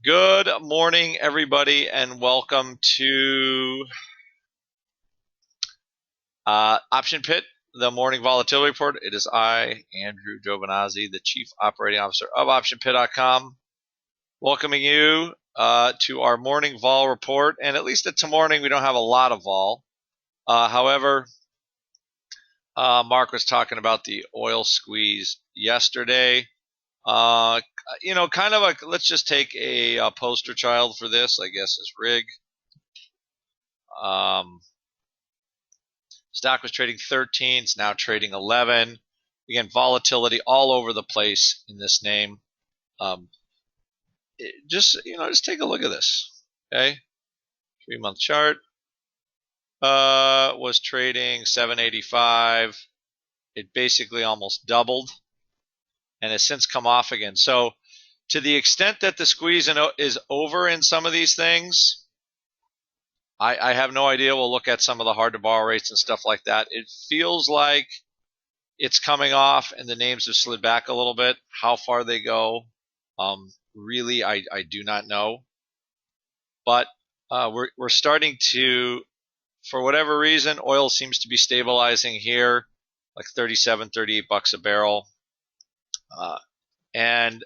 Good morning, everybody, and welcome to Option Pit, the morning volatility report. It is I, Andrew Giovinazzi, the Chief Operating Officer of OptionPit.com, welcoming you to our morning vol report. And at least it's morning, we don't have a lot of vol. However, Mark was talking about the oil squeeze yesterday. Kind of let's just take a poster child for this, I guess, is Rig. Stock was trading 13, it's now trading 11. Again, volatility all over the place in this name. Just take a look at this. Okay, 3-month chart was trading 785. It basically almost doubled, and has since come off again. So, to the extent that the squeeze is over in some of these things, I have no idea. We'll look at some of the hard to borrow rates and stuff like that. It feels like it's coming off and the names have slid back a little bit. How far they go, really, I do not know. But we're starting to, for whatever reason, oil seems to be stabilizing here, like 37, 38 bucks a barrel. And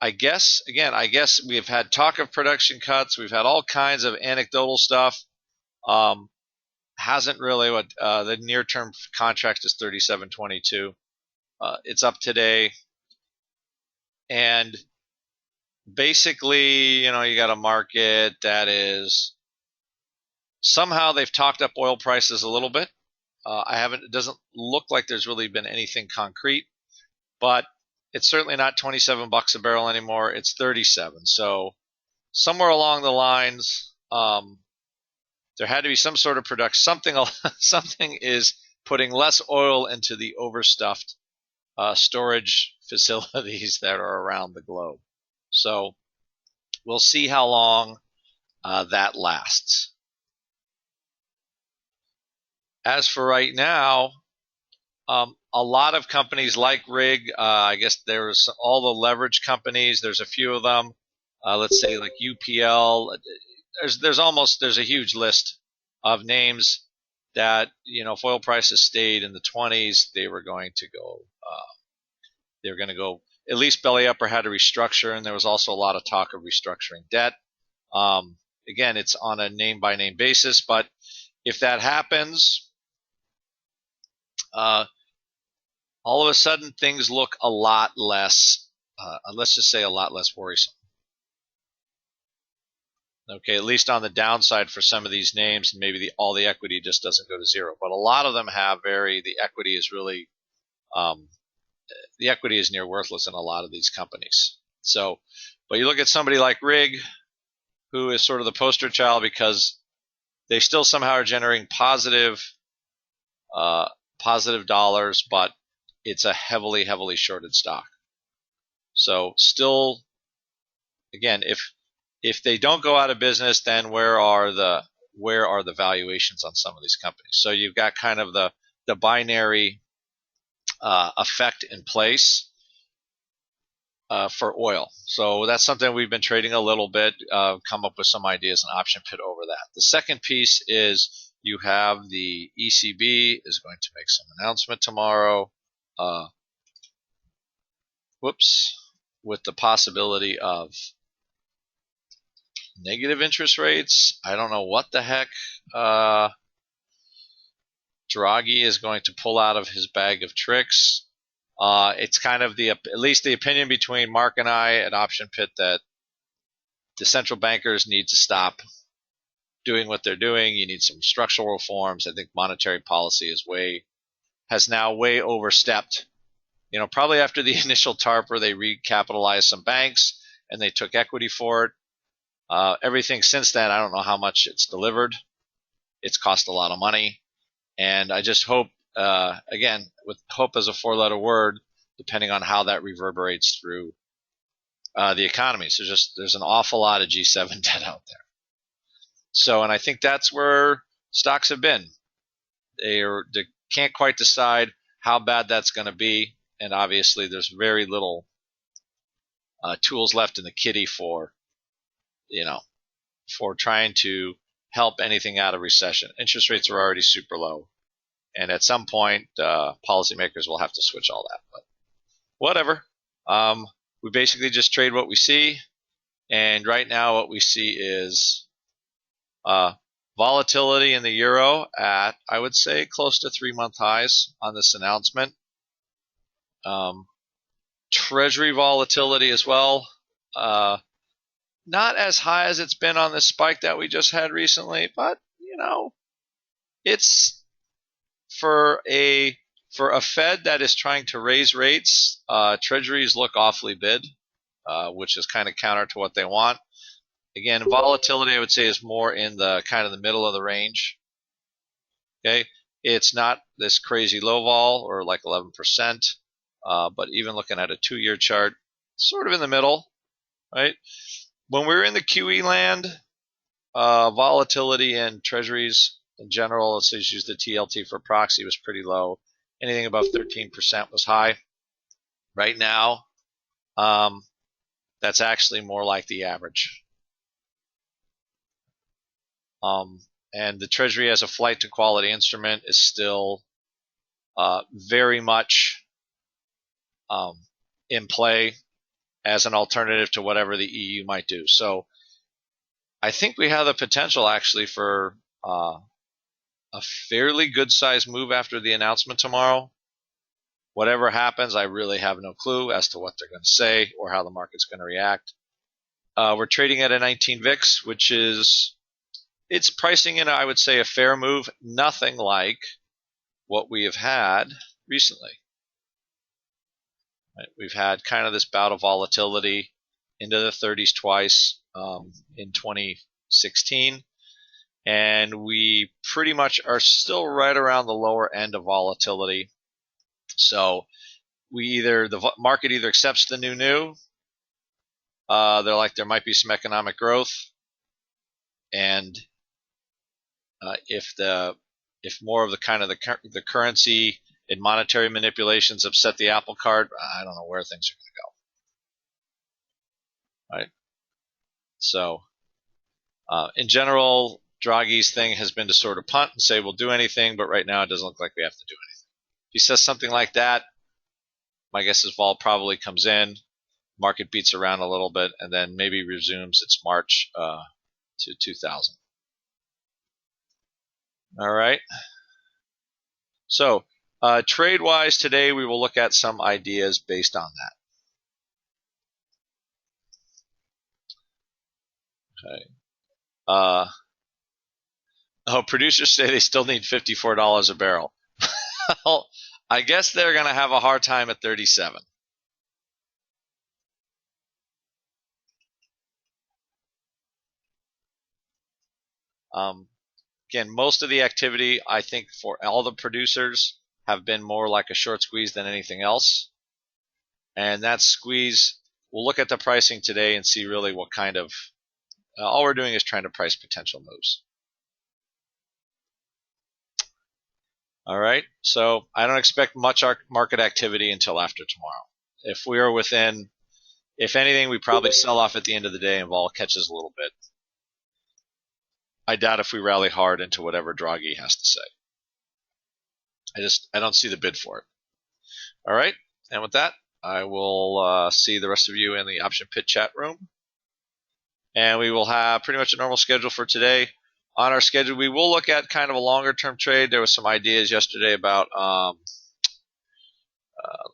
I guess we've had talk of production cuts. We've had all kinds of anecdotal stuff. Hasn't really what the near-term contract is 37.22. It's up today, and basically, you got a market that is somehow they've talked up oil prices a little bit. It doesn't look like there's really been anything concrete, but it's certainly not 27 bucks a barrel anymore. It's 37. So somewhere along the lines, there had to be some sort of production. Something is putting less oil into the overstuffed storage facilities that are around the globe. So we'll see how long that lasts. As for right now, a lot of companies like Rig, I guess there's all the leverage companies. There's a few of them. Let's say like UPL. There's a huge list of names that if oil prices stayed in the 20s, they were going to go. They were going to go at least belly up or had to restructure, and there was also a lot of talk of restructuring debt. Again, it's on a name by name basis, but if that happens, all of a sudden things look a lot less, let's just say a lot less worrisome. Okay, at least on the downside for some of these names, and maybe all the equity just doesn't go to zero. But a lot of them have the equity is really, the equity is near worthless in a lot of these companies. So, but you look at somebody like Rig, who is sort of the poster child because they still somehow are generating positive dollars, but it's a heavily shorted stock. So still, again, if they don't go out of business, then where are the valuations on some of these companies? So you've got kind of the binary effect in place for oil. So that's something we've been trading a little bit, come up with some ideas and Option Pit over that. The second piece is you have the ECB is going to make some announcement tomorrow. With the possibility of negative interest rates. I don't know what the heck Draghi is going to pull out of his bag of tricks. It's kind of at least the opinion between Mark and I at Option Pit that the central bankers need to stop doing what they're doing. You need some structural reforms. I think monetary policy has now way overstepped. Probably after the initial TARP where they recapitalized some banks and they took equity for it. Everything since then, I don't know how much it's delivered. It's cost a lot of money. And I just hope, again, with hope as a 4-letter word, depending on how that reverberates through the economy. So there's an awful lot of G7 debt out there. So, and I think that's where stocks have been. They can't quite decide how bad that's going to be. And obviously there's very little tools left in the kitty for, for trying to help anything out of recession. Interest rates are already super low, and at some point, policymakers will have to switch all that. But whatever. We basically just trade what we see, and right now what we see is volatility in the euro at, I would say, close to 3-month highs on this announcement. Treasury volatility as well. Not as high as it's been on this spike that we just had recently, but it's for a Fed that is trying to raise rates. Treasuries look awfully bid, which is kind of counter to what they want. Again, volatility I would say is more in the kind of the middle of the range. Okay, it's not this crazy low vol or like 11%, but even looking at a 2-year chart, sort of in the middle, right? When we were in the QE land, volatility in treasuries in general, let's just use the TLT for proxy, was pretty low. Anything above 13% was high. Right now, that's actually more like the average. And the Treasury as a flight to quality instrument is still very much in play as an alternative to whatever the EU might do. So I think we have the potential actually for a fairly good sized move after the announcement tomorrow. Whatever happens, I really have no clue as to what they're going to say or how the market's going to react. We're trading at a 19 VIX, which is, it's pricing in, I would say, a fair move. Nothing like what we have had recently. Right? We've had kind of this bout of volatility into the 30s twice in 2016. And we pretty much are still right around the lower end of volatility. So the market either accepts the new, they're like there might be some economic growth, and if more of the kind of the currency and monetary manipulations upset the apple cart, I don't know where things are going to go. Right? So in general, Draghi's thing has been to sort of punt and say we'll do anything, but right now it doesn't look like we have to do anything. If he says something like that, my guess is vol probably comes in, market beats around a little bit, and then maybe resumes its march to 2000. All right. So trade-wise today, we will look at some ideas based on that. Okay. Producers say they still need $54 a barrel. Well, I guess they're going to have a hard time at 37. Again, most of the activity, I think, for all the producers have been more like a short squeeze than anything else. And that squeeze, we'll look at the pricing today and see really what kind of, all we're doing is trying to price potential moves. All right, so I don't expect much market activity until after tomorrow. If we are within, if anything, we probably sell off at the end of the day and vol catches a little bit. I doubt if we rally hard into whatever Draghi has to say. I don't see the bid for it. All right, and with that, I will see the rest of you in the option pit chat room. And we will have pretty much a normal schedule for today. On our schedule, we will look at kind of a longer-term trade. There was some ideas yesterday about,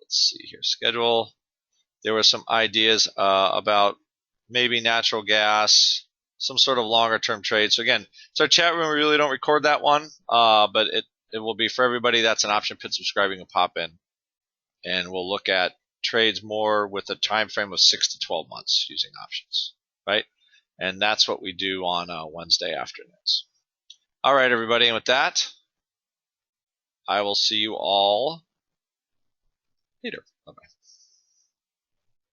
let's see here, schedule. There were some ideas about maybe natural gas, some sort of longer-term trade. So again, it's our chat room. We really don't record that one, but it will be for everybody that's an option pit subscribing and pop in. And we'll look at trades more with a time frame of 6 to 12 months using options, right? And that's what we do on Wednesday afternoons. All right, everybody. And with that, I will see you all later.